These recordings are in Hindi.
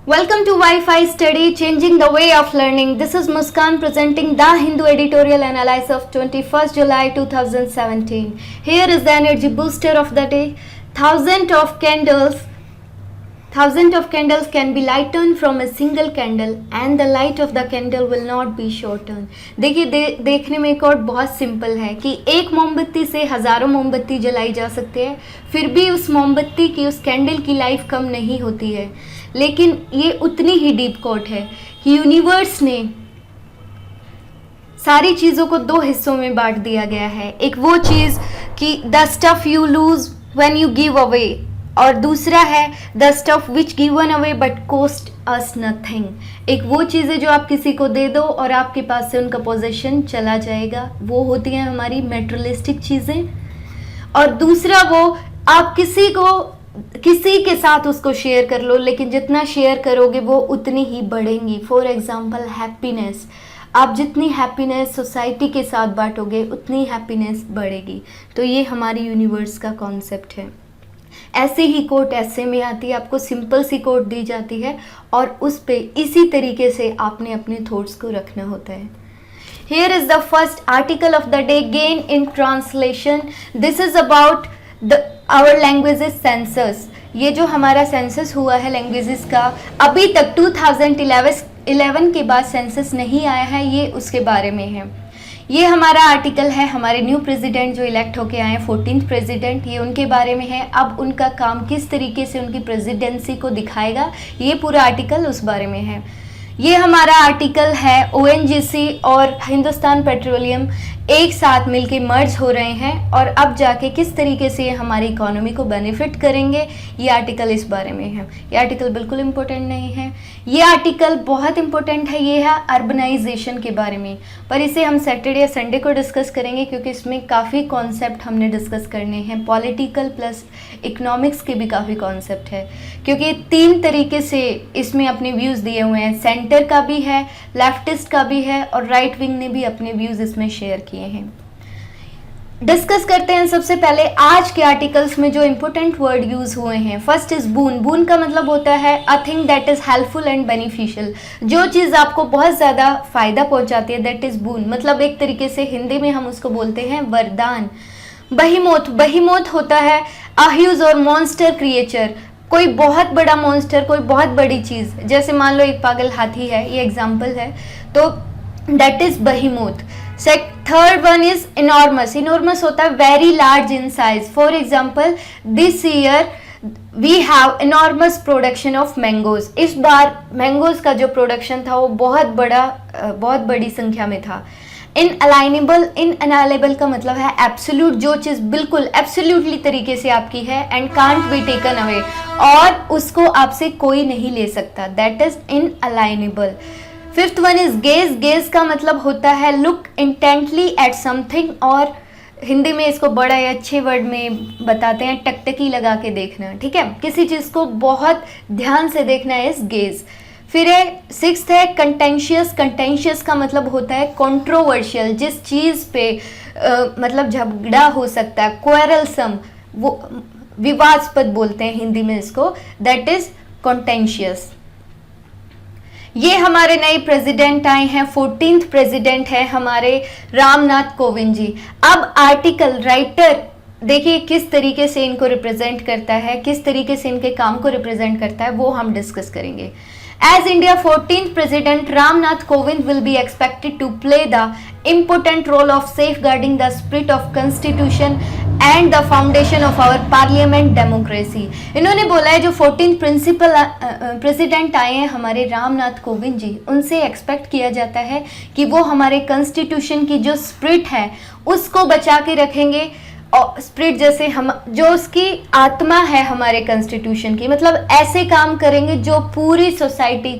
Welcome to Wi-Fi Study, Changing the Way of Learning. This is Muskan presenting the Hindu editorial analysis of 21st July 2017. Here is the energy booster of the day. Thousands of candles can be lightened from a single candle and the light of the candle will not be shortened. देखिए देखने में एक और बहुत सिंपल है कि एक मोमबत्ती से हज़ारों मोमबत्ती जलाई जा सकती है, फिर भी उस मोमबत्ती की, उस कैंडल की लाइफ कम नहीं होती है. लेकिन ये उतनी ही डीप कोट है कि यूनिवर्स ने सारी चीज़ों को दो हिस्सों में बांट दिया गया है. एक वो चीज़ कि the stuff you lose when you give away, और दूसरा है the stuff which given away but cost us nothing. एक वो चीज़ है जो आप किसी को दे दो और आपके पास से उनका पोजेशन चला जाएगा, वो होती हैं हमारी मेटेरियलिस्टिक चीज़ें. और दूसरा वो आप किसी के साथ उसको शेयर कर लो, लेकिन जितना शेयर करोगे वो उतनी ही बढ़ेंगी. फॉर एग्जाम्पल हैप्पीनेस, आप जितनी हैप्पीनेस सोसाइटी के साथ बांटोगे उतनी हैप्पीनेस बढ़ेगी. तो ये हमारी यूनिवर्स का कॉन्सेप्ट है. ऐसे ही कोट ऐसे में आती है, आपको सिंपल सी कोट दी जाती है और उस पे इसी तरीके से आपने अपने थॉट्स को रखना होता है. Here is the first article of the day, gain in translation. This is about our languages census. ये जो हमारा सेंसस हुआ है लैंग्वेजेस का, अभी तक 2011 के बाद सेंसस नहीं आया है, ये उसके बारे में है. ये हमारा आर्टिकल है हमारे न्यू प्रेसिडेंट जो इलेक्ट होके आए हैं, 14th प्रेसिडेंट, ये उनके बारे में है. अब उनका काम किस तरीके से उनकी प्रेसिडेंसी को दिखाएगा, ये पूरा आर्टिकल उस बारे में है. ये हमारा आर्टिकल है ONGC और हिंदुस्तान पेट्रोलियम एक साथ मिलके मर्ज हो रहे हैं और अब जाके किस तरीके से ये हमारी इकोनॉमी को बेनिफिट करेंगे, ये आर्टिकल इस बारे में है. ये आर्टिकल बिल्कुल इम्पोर्टेंट नहीं है, ये आर्टिकल बहुत इम्पोर्टेंट है. ये है अर्बनाइजेशन के बारे में, पर इसे हम सैटरडे या संडे को डिस्कस करेंगे क्योंकि इसमें काफ़ी कॉन्सेप्ट हमने डिस्कस करने हैं. पॉलिटिकल प्लस इकोनॉमिक्स के भी काफ़ी कॉन्सेप्ट है, क्योंकि 3 तरीके से इसमें अपने व्यूज़ दिए हुए हैं. सेंटर का भी है, लेफ्टिस्ट का भी है और राइट विंग ने भी अपने व्यूज़ इसमें शेयर किए हैं. डिस्कस करते हैं सबसे पहले आज के आर्टिकल्स में जो इंपॉर्टेंट वर्ड यूज हुए हैं. फर्स्ट इज बून. बून का मतलब होता है a thing that is helpful and beneficial. जो चीज़ आपको बहुत ज़्यादा फायदा पहुंचाती है, दैट इज बून. मतलब एक तरीके से हिंदी में हम उसको बोलते हैं वरदान. बहीमोथ. बहीमोथ होता है अ ह्यूज और मॉन्स्टर क्रिएचर, कोई बहुत बड़ा मॉन्स्टर, कोई बहुत बड़ी चीज़. जैसे मान लो एक पागल हाथी है, ये एग्जाम्पल है, तो that is behemoth. Third one is enormous. Enormous होता है very large in size. For example this year we have enormous production of mangoes. इस बार मैंगोज का जो प्रोडक्शन था वो बहुत बड़ी संख्या में था. इनअलाइनेबल. इनअलाइनेबल का मतलब है एब्सोल्यूट, जो चीज़ बिल्कुल एब्सोल्यूटली तरीके से आपकी है, and can't be taken away, और उसको आपसे कोई नहीं ले सकता, that is inalienable. Fifth one is gauge. Gauge का मतलब होता है लुक इंटेंटली एट समथिंग, और हिंदी में इसको बड़ा ही अच्छे वर्ड में बताते हैं टकटकी लगा के देखना. ठीक है, किसी चीज़ को बहुत ध्यान से देखना इज गेज. फिर है सिक्स्थ है कंटेंशियस. कंटेंशियस का मतलब होता है कंट्रोवर्शियल, जिस चीज़ पे मतलब झगड़ा हो सकता है, क्वेरलसम, वो विवादास्पद बोलते हैं हिंदी में इसको, दैट इज कंटेंशियस. ये हमारे नए प्रेसिडेंट आए हैं, 14th प्रेसिडेंट है हमारे रामनाथ कोविंद जी. अब आर्टिकल राइटर देखिए किस तरीके से इनको रिप्रेजेंट करता है, किस तरीके से इनके काम को रिप्रेजेंट करता है, वो हम डिस्कस करेंगे. As India 14th President, Ramnath Kovind will be expected to play the important role of safeguarding the spirit of Constitution and the foundation of our Parliament democracy. इन्होंने बोला है जो 14th प्रेसिडेंट आए हैं हमारे रामनाथ कोविंद जी, उनसे एक्सपेक्ट किया जाता है कि वो हमारे कॉन्स्टिट्यूशन की जो स्पिरिट है उसको बचा के रखेंगे. और स्पिरिट जैसे हम, जो उसकी आत्मा है हमारे कॉन्स्टिट्यूशन की, मतलब ऐसे काम करेंगे जो पूरी सोसाइटी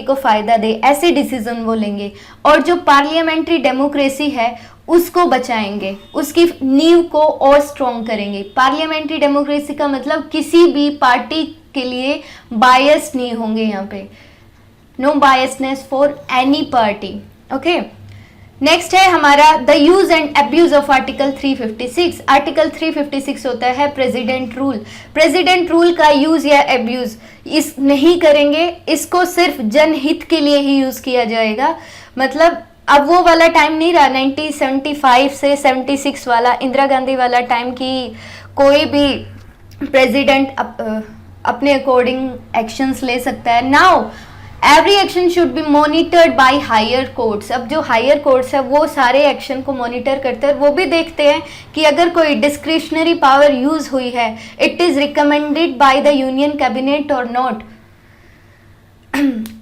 को फ़ायदा दे, ऐसे डिसीजन वो लेंगे. और जो पार्लियामेंट्री डेमोक्रेसी है उसको बचाएंगे, उसकी नींव को और स्ट्रॉन्ग करेंगे. पार्लियामेंट्री डेमोक्रेसी का मतलब किसी भी पार्टी के लिए बायस नहीं होंगे, यहाँ पे no biasness for any party. Okay, next है हमारा the use and abuse of article 356। Article 356 होता है प्रेसिडेंट रूल। प्रेसिडेंट रूल का यूज या अब्यूज इस नहीं करेंगे, इसको सिर्फ जनहित के लिए ही यूज किया जाएगा। मतलब अब वो वाला टाइम नहीं रहा 1975 से 76 वाला इंदिरा गांधी वाला टाइम की कोई भी प्रेसिडेंट अपने अकॉर्डिंग एक्शंस ले सकता है। Now every action should be monitored by higher courts. अब जो हायर कोर्ट्स है वो सारे एक्शन को मॉनिटर करते हैं, वो भी देखते हैं कि अगर कोई डिस्क्रिशनरी पावर यूज हुई है, it is recommended by the union cabinet और not.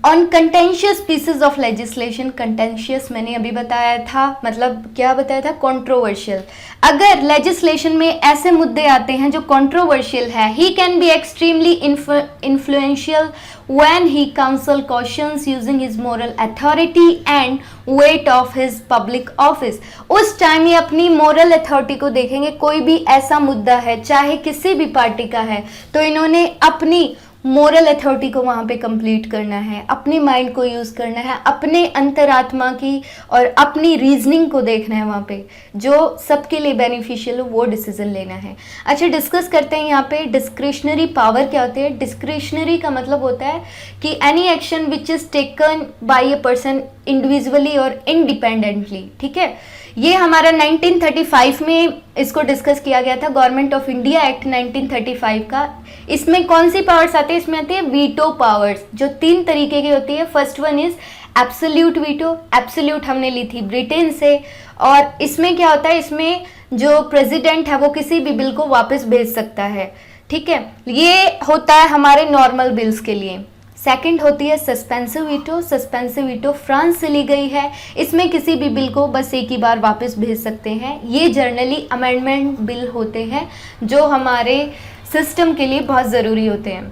On contentious pieces of legislation, contentious मैंने अभी बताया था, मतलब क्या बताया था, कंट्रोवर्शियल। अगर लेजिस्लेशन में ऐसे मुद्दे आते हैं जो कंट्रोवर्शियल है, he can be extremely influential when he counsel questions using his moral authority and weight of his public office. उस टाइम ये अपनी मोरल अथॉरिटी को देखेंगे, कोई भी ऐसा मुद्दा है चाहे किसी भी पार्टी का है, तो इन्होंने अपनी मोरल अथॉरिटी को वहाँ पे कंप्लीट करना है, अपनी माइंड को यूज़ करना है, अपने अंतरात्मा की और अपनी रीजनिंग को देखना है, वहाँ पे जो सबके लिए बेनिफिशियल हो वो डिसीजन लेना है। अच्छा, डिस्कस करते हैं यहाँ पे डिस्क्रिशनरी पावर क्या होती है। डिस्क्रिशनरी का मतलब होता है कि any action which is taken by a person individually और इंडिपेंडेंटली। ठीक है, ये हमारा 1935 में इसको डिस्कस किया गया था, गवर्नमेंट ऑफ इंडिया एक्ट 1935 का। इसमें कौन सी पावर्स आती है, इसमें आती है वीटो पावर्स, जो 3 तरीके की होती है। First one is absolute veto. Absolute हमने ली थी ब्रिटेन से, और इसमें क्या होता है, इसमें जो प्रेसिडेंट है वो किसी भी बिल को वापस भेज सकता है। ठीक है, ये होता है हमारे नॉर्मल बिल्स के लिए। सेकंड होती है suspensive veto. Suspensive veto France से ली गई है, इसमें किसी भी बिल को बस एक ही बार वापस भेज सकते हैं। ये जर्नली अमेंडमेंट बिल होते हैं जो हमारे सिस्टम के लिए बहुत ज़रूरी होते हैं।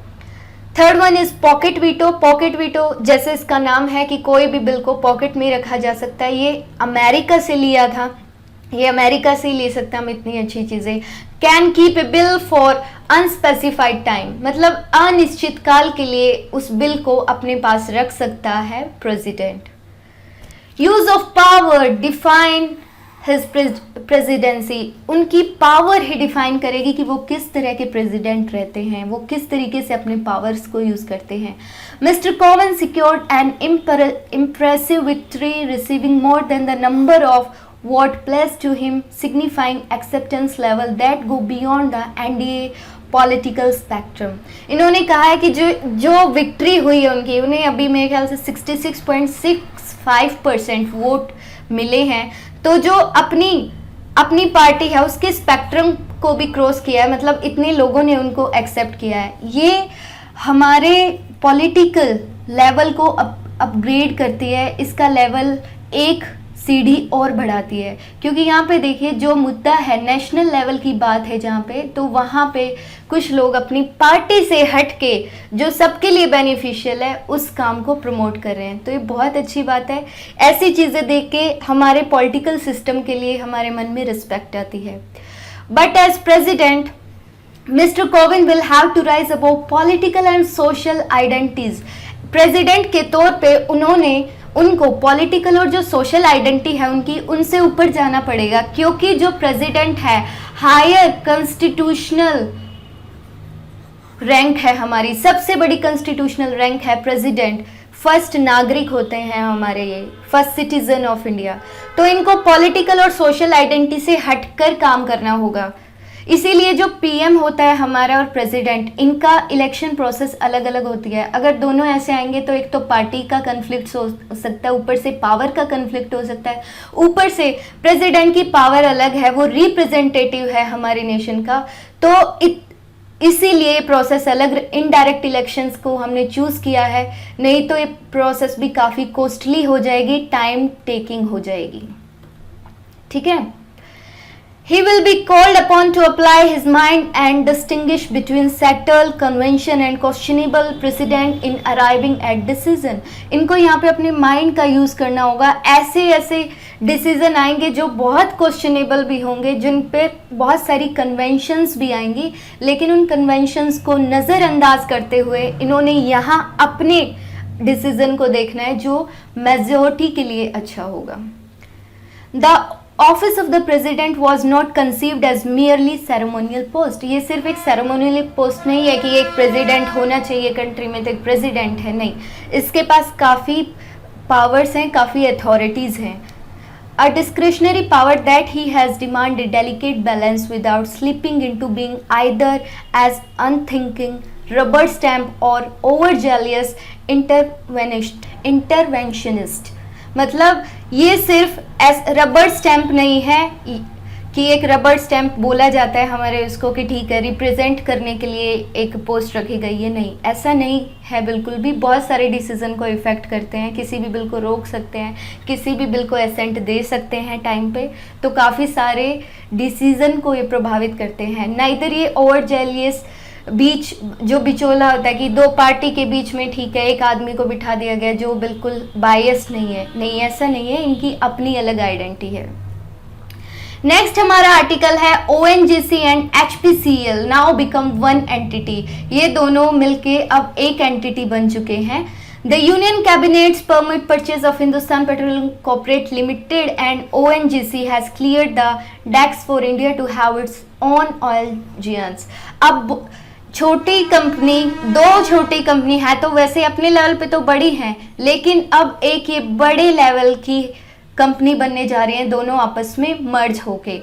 Third one is pocket veto. Pocket veto जैसे इसका नाम है कि कोई भी बिल को पॉकेट में रखा जा सकता है। ये अमेरिका से लिया था, ये अमेरिका से ही ले सकते हैं हम इतनी अच्छी चीज़ें। Can keep a bill for unspecified time, मतलब अनिश्चित काल के लिए उस बिल को अपने पास रख सकता है president. Use of power define his presidency. उनकी पावर ही डिफाइन करेगी कि वो किस तरह के प्रेसिडेंट रहते हैं, वो किस तरीके से अपने पावर्स को यूज करते हैं। मिस्टर कोवन secured N impressive victory receiving more than the number of what placed to him, signifying acceptance level that go beyond the NDA political spectrum। इन्होंने कहा है कि जो विक्ट्री हुई है उनकी, उन्हें अभी मेरे ख्याल से 66.65% वोट मिले हैं। तो जो अपनी पार्टी है उसके स्पेक्ट्रम को भी क्रॉस किया है, मतलब इतने लोगों ने उनको एक्सेप्ट किया है। ये हमारे पॉलिटिकल लेवल को अपग्रेड करती है, इसका लेवल एक सीढ़ी और बढ़ाती है। क्योंकि यहाँ पे देखिए जो मुद्दा है नेशनल लेवल की बात है जहाँ पे, तो वहाँ पे कुछ लोग अपनी पार्टी से हट के जो सबके लिए बेनिफिशियल है उस काम को प्रमोट कर रहे हैं। तो ये बहुत अच्छी बात है। ऐसी चीज़ें देख के हमारे पॉलिटिकल सिस्टम के लिए हमारे मन में रिस्पेक्ट आती है। But as president mister Kovind will have to rise about political and social identities. President के तौर पे उनको पॉलिटिकल और जो सोशल आइडेंटिटी है उनकी, उनसे ऊपर जाना पड़ेगा। क्योंकि जो प्रेसिडेंट है हायर कॉन्स्टिट्यूशनल रैंक है, हमारी सबसे बड़ी कॉन्स्टिट्यूशनल रैंक है प्रेसिडेंट। फर्स्ट नागरिक होते हैं हमारे, ये फर्स्ट सिटीजन ऑफ इंडिया। तो इनको पॉलिटिकल और सोशल आइडेंटिटी से हटकर काम करना होगा। इसीलिए जो पीएम होता है हमारा और प्रेसिडेंट, इनका इलेक्शन प्रोसेस अलग अलग होती है। अगर दोनों ऐसे आएंगे तो एक तो पार्टी का कन्फ्लिक्ट हो सकता है, ऊपर से पावर का कन्फ्लिक्ट हो सकता है, ऊपर से प्रेसिडेंट की पावर अलग है, वो रिप्रेजेंटेटिव है हमारे नेशन का। तो इसीलिए प्रोसेस अलग, इनडायरेक्ट इलेक्शंस को हमने चूज़ किया है, नहीं तो ये प्रोसेस भी काफ़ी कॉस्टली हो जाएगी, टाइम टेकिंग हो जाएगी। ठीक है, He will be called upon to apply his mind and distinguish between settled convention and questionable precedent in arriving at decision। इनको यहाँ पे अपने माइंड का यूज़ करना होगा। ऐसे डिसीजन आएंगे जो बहुत क्वेश्चनेबल भी होंगे, जिन पे बहुत सारी कन्वेंशंस भी आएंगी, लेकिन उन कन्वेंशंस को नज़रअंदाज करते हुए इन्होंने यहाँ अपने डिसीजन को देखना है जो मेजॉरिटी के लिए अच्छा होगा। The office of the president was not conceived as merely ceremonial post. ये सिर्फ एक सेरेमोनियल पोस्ट नहीं है कि एक प्रेसिडेंट होना चाहिए कंट्री में तो एक प्रेसिडेंट है, नहीं, इसके पास काफ़ी पावर्स हैं, काफ़ी अथॉरिटीज़ हैं। A discretionary power that he has demanded delicate balance without slipping into being either as unthinking rubber stamp or overzealous interventionist। मतलब ये सिर्फ रबर स्टैम्प नहीं है कि एक रबर स्टैम्प बोला जाता है हमारे उसको कि ठीक है रिप्रेजेंट करने के लिए एक पोस्ट रखी गई है, नहीं, ऐसा नहीं है बिल्कुल भी। बहुत सारे डिसीजन को इफ़ेक्ट करते हैं, किसी भी बिल को रोक सकते हैं, किसी भी बिल को एसेंट दे सकते हैं टाइम पे, तो काफ़ी सारे डिसीजन को ये प्रभावित करते हैं। नाइदर ये ओवर जेलियस बीच जो बिचौला होता है कि दो पार्टी के बीच में ठीक है एक आदमी को बिठा दिया गया जो बिल्कुल बायस नहीं है, नहीं ऐसा नहीं है, इनकी अपनी अलग आइडेंटिटी है। नेक्स्ट हमारा आर्टिकल है ONGC and HPCL now become one entity. ये दोनों मिलके अब एक एंटिटी बन चुके हैं। The union cabinets permit purchase of Hindustan petroleum corporate limited and ONGC has cleared the decks for India to have its own oil giants. अब छोटी कंपनी, दो छोटी कंपनी है तो वैसे अपने लेवल पे तो बड़ी हैं, लेकिन अब एक ये बड़े लेवल की कंपनी बनने जा रही हैं, दोनों आपस में मर्ज होके।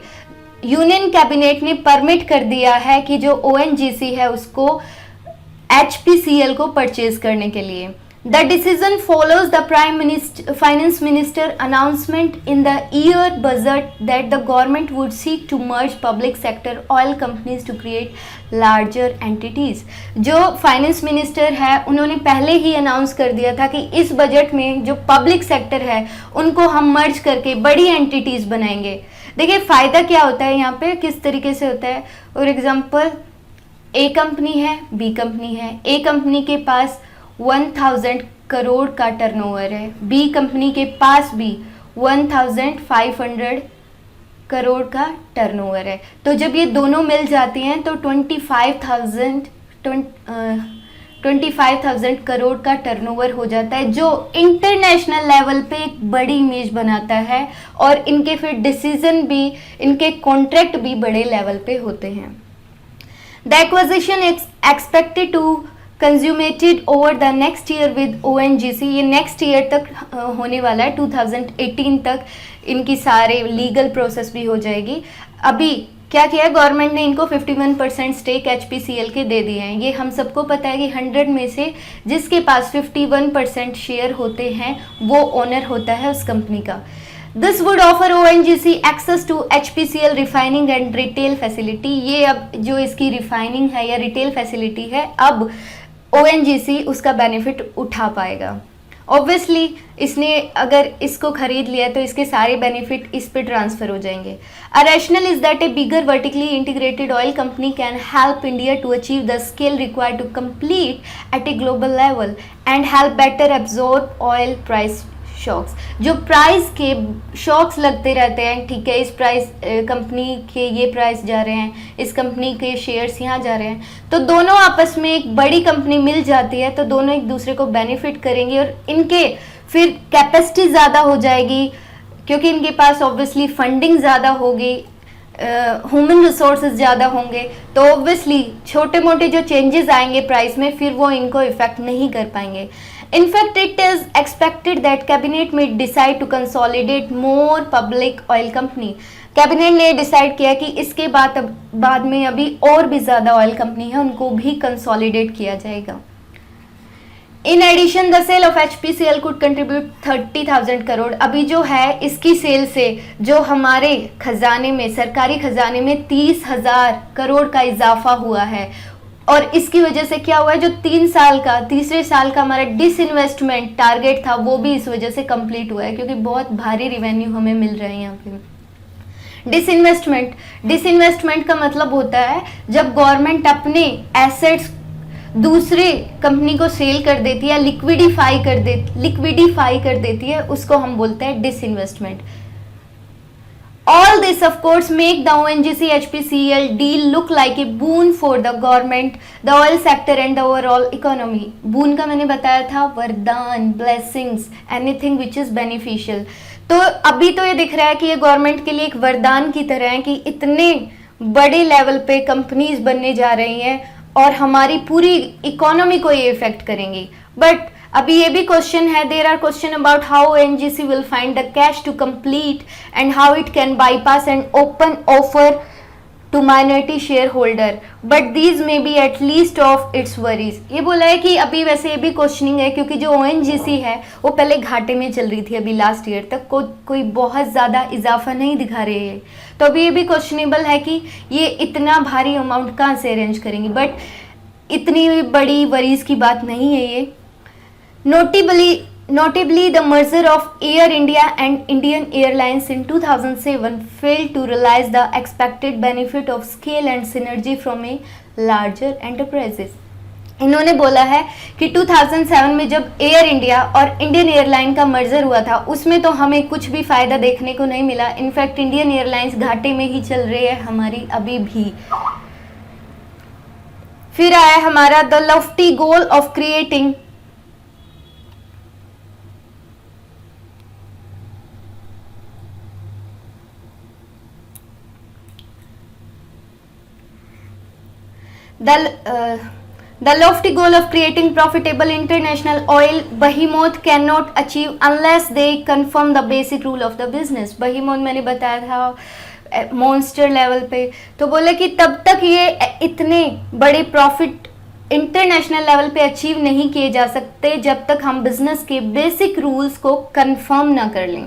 यूनियन कैबिनेट ने परमिट कर दिया है कि जो ONGC है उसको HPCL को परचेज करने के लिए। The decision follows the finance minister announcement in the year budget that the government would seek to merge public sector oil companies to create larger entities. जो फाइनेंस मिनिस्टर है उन्होंने पहले ही अनाउंस कर दिया था कि इस बजट में जो पब्लिक सेक्टर है उनको हम मर्ज करके बड़ी एंटिटीज बनाएंगे। देखिए फ़ायदा क्या होता है यहाँ पे, किस तरीके से होता है। फॉर एग्जाम्पल ए कंपनी है, बी कंपनी है। ए कंपनी के पास 1000 करोड़ का टर्नओवर है, बी कंपनी के पास भी 1500 करोड़ का टर्नओवर है। तो जब ये दोनों मिल जाती हैं तो 25,000 करोड़ का टर्नओवर हो जाता है, जो इंटरनेशनल लेवल पे एक बड़ी इमेज बनाता है और इनके फिर डिसीजन भी, इनके कॉन्ट्रैक्ट भी बड़े लेवल पे होते हैं। The acquisition expected to consummated over the next year with ONGC। ये नेक्स्ट ईयर तक होने वाला है, 2018 तक इनकी सारे लीगल प्रोसेस भी हो जाएगी। अभी क्या किया है गवर्नमेंट ने, इनको 51% स्टेक HPCL के दे दिए हैं। ये हम सबको पता है कि 100 में से जिसके पास 51% शेयर होते हैं वो ओनर होता है उस कंपनी का। This would offer ONGC access to HPCL refining and retail facility। ये अब जो इसकी रिफाइनिंग है या रिटेल फैसिलिटी है, अब ONGC उसका बेनिफिट उठा पाएगा। ऑब्वियसली इसने अगर इसको खरीद लिया तो इसके सारे बेनिफिट इस पे ट्रांसफर हो जाएंगे। A rational is that a bigger vertically integrated oil company can help India to achieve the scale required to complete at a global level and help better absorb oil price shocks. जो प्राइस के शॉक्स लगते रहते हैं, ठीक है, इस प्राइस कंपनी के ये प्राइस जा रहे हैं, इस कंपनी के शेयर्स यहाँ जा रहे हैं, तो दोनों आपस में एक बड़ी कंपनी मिल जाती है तो दोनों एक दूसरे को बेनिफिट करेंगे और इनके फिर कैपेसिटी ज़्यादा हो जाएगी क्योंकि इनके पास ऑब्वियसली फंडिंग ज़्यादा होगी, ह्यूमन रिसोर्सेज ज़्यादा होंगे, तो ऑब्वियसली छोटे मोटे जो चेंजेस आएंगे प्राइस में फिर वो इनको इफेक्ट नहीं कर पाएंगे। In fact, it is expected that cabinet may decide to consolidate more public oil company। Cabinet ने डिसाइड किया कि इसके बाद में अभी और भी ज़्यादा ऑयल कंपनी है उनको भी कंसोलिडेट किया जाएगा। In addition the sale of HPCL could contribute 30,000 crore. अभी जो है इसकी सेल से जो हमारे खजाने में, सरकारी खजाने में 30,000 करोड़ का इजाफा हुआ है और इसकी वजह से क्या हुआ है, जो तीसरे साल का हमारा डिसइन्वेस्टमेंट टारगेट था वो भी इस वजह से कंप्लीट हुआ है क्योंकि बहुत भारी रिवेन्यू हमें मिल रहे हैं यहाँ पे। डिसइन्वेस्टमेंट का मतलब होता है जब गवर्नमेंट अपने एसेट्स दूसरे कंपनी को सेल कर देती है, लिक्विडिफाई कर देती है, उसको हम बोलते हैं disinvestment. All this of course make the ONGC HPCL deal look like a boon for the government, the oil sector and the overall economy। boon का मैंने बताया था वरदान, blessings, anything which is beneficial। तो अभी तो ये दिख रहा है कि ये गवर्नमेंट के लिए एक वरदान की तरह है कि इतने बड़े लेवल पे कंपनीज बनने जा रही हैं और हमारी पूरी इकोनॉमी को ये इफेक्ट करेंगी। बट अभी ये भी क्वेश्चन है, there are question about how ONGC will find the cash to complete and how it can bypass and open offer to minority shareholder, but these may be at least of its worries. ये बोला है कि अभी वैसे ये भी क्वेश्चनिंग है क्योंकि जो ओएनजीसी है वो पहले घाटे में चल रही थी, अभी लास्ट ईयर तक कोई बहुत ज़्यादा इजाफा नहीं दिखा रहे है। तो अभी ये भी क्वेश्चनेबल है कि ये इतना भारी अमाउंट कहाँ से अरेंज करेंगी, बट इतनी बड़ी वरीज की बात नहीं है ये। Notably, the merger of Air India and Indian Airlines in 2007 failed to realize the expected benefit of scale and synergy from a larger enterprises. इन्होंने बोला है कि 2007 में जब एयर इंडिया और इंडियन एयरलाइन का मर्जर हुआ था उसमें तो हमें कुछ भी फायदा देखने को नहीं मिला। इनफैक्ट इंडियन एयरलाइंस घाटे में ही चल रही है हमारी अभी भी। फिर आया हमारा the Lofty goal of creating The lofty goal of creating profitable international oil behemoth cannot achieve unless they confirm the basic rule of the business. behemoth मैंने बताया था मॉन्स्टर लेवल पे, तो बोले कि तब तक ये इतने बड़े प्रॉफिट इंटरनेशनल लेवल पे अचीव नहीं किए जा सकते जब तक हम बिजनेस के बेसिक रूल्स को कंफर्म ना कर लें।